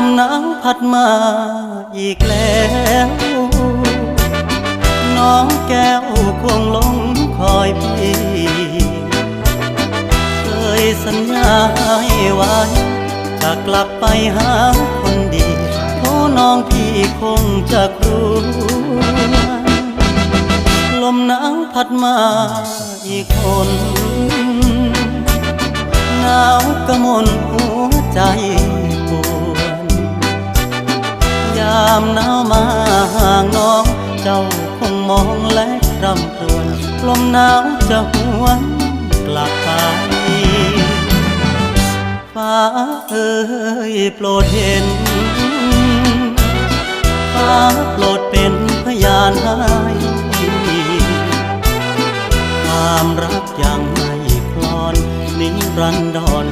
มหนาวพัดมาอีกแล้วน้องแก้วคงหลงคอยพี่เคยสัญญาให้ไว้จะกลับไปหาคนดีโอ้น้องพี่คงจะกลัวลมหนาวพัดมาอีกคนหนาวกระมนหัวใจปวดยามหนาวมาห่างน้องเจ้าคงมองและรำครวญลมหนาวจะหวนกลับไปฟ้าเอ่ยโปรดเห็นฟ้าโปรดเป็นพยานให้ความรักยังไม่คลอนนิรันดร